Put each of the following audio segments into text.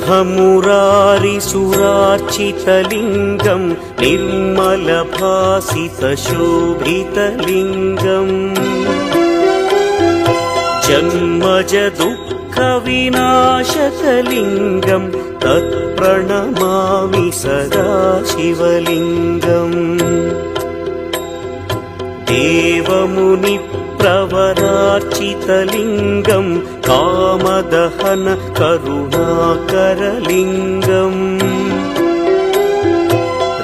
ब्रह्ममुरारिसुरार्चितलिङ्गं निर्मलभासितशोभितलिङ्गम् जन्मजदुःखविनाशकलिङ्गं तत्प्रणमामि सदा शिवलिङ्गम् देवमुनिप्रवरार्चितलिङ्गं कामदहन करुणाकरलिङ्गम्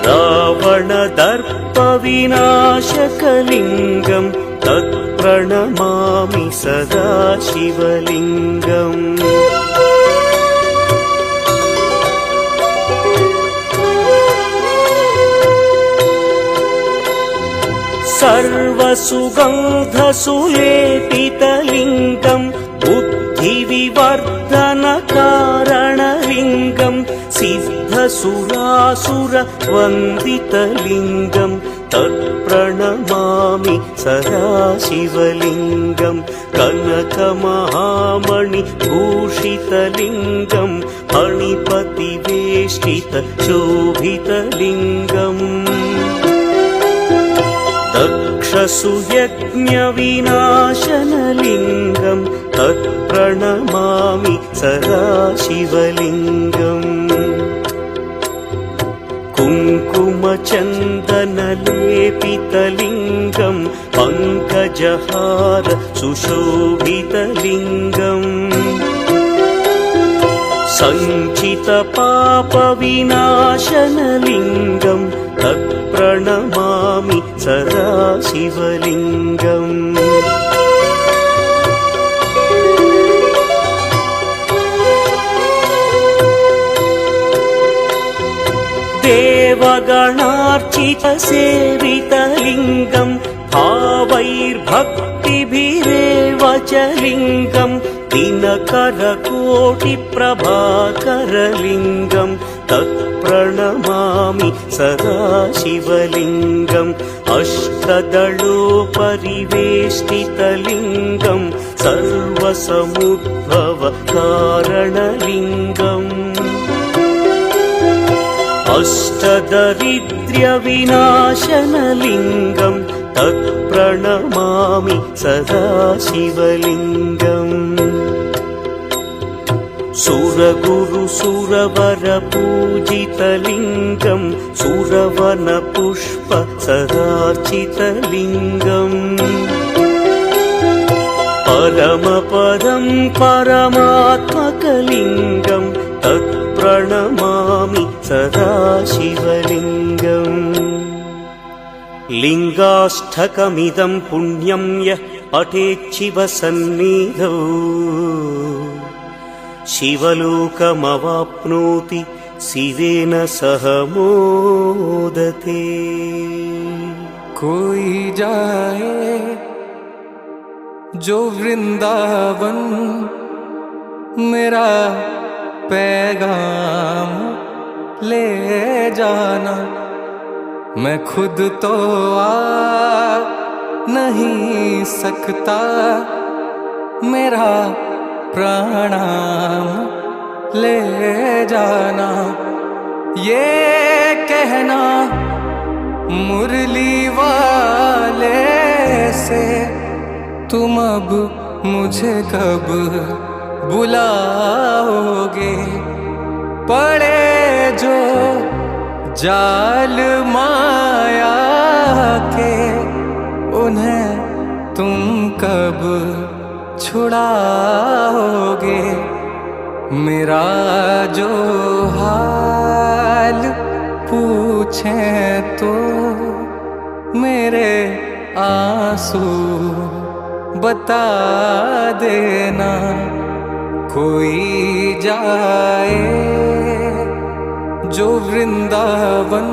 रावणदर्पविनाशकलिङ्गं तत्प्रणमामि सदा शिवलिङ्गम् सर्वसुगन्धसुलेपितलिङ्गं बुद्धिविवर्धनकारणलिङ्गं सिद्धसुरासुरवन्दितलिङ्गं तत्प्रणमामि सदा शिवलिङ्गं कनकमहामणिभूषितलिङ्गं फणिपतिवेष्टितशोभितलिङ्गम् दक्षसुयज्ञविनाशनलिङ्गं तत्प्रणमामि सदा शिवलिङ्गम् कुङ्कुमचन्दनलेपितलिङ्गं पङ्कजहार सुशोभितलिङ्गम् सञ्चितपापविनाशनलिङ्गं तत्प्रणमामि सदा शिवलिङ्गम् देवगणार्चितसेवितलिङ्गं भावैर्भक्तिभिरेव च लिङ्गं दिनकरकोटिप्रभाकरलिङ्गं तत्प्रणमामि सदा शिवलिङ्गम् अष्टदलोपरिवेष्टितलिङ्गं सर्वसमुद्भवकारणलिङ्गम् अष्टदरिद्र्यविनाशनलिङ्गं तत्प्रणमामि सदा शिवलिङ्गम् सुरगुरुसुरवरपूजितलिङ्गं सुरवनपुष्पसदार्चितलिङ्गम् परमपदं परमात्मकलिङ्गं तत्प्रणमामि सदा शिवलिङ्गम् लिङ्गाष्टकमिदं पुण्यं यः पठेच्छिवसन्निधौ शिवलोकमवाप्नोति शिवेन सह मोदते। कोई जाए जो वृंदावन मेरा पैगाम ले जाना, मैं खुद तो आ नहीं सकता, मेरा प्रणाम ले जाना। ये कहना मुरली वाले से, तुम अब मुझे कब बुलाओगे, पड़े जो जाल माया के, उन्हें तुम कब छुड़ाओगे। मेरा जो हाल पूछें तो मेरे आंसू बता देना। कोई जाए जो वृंदावन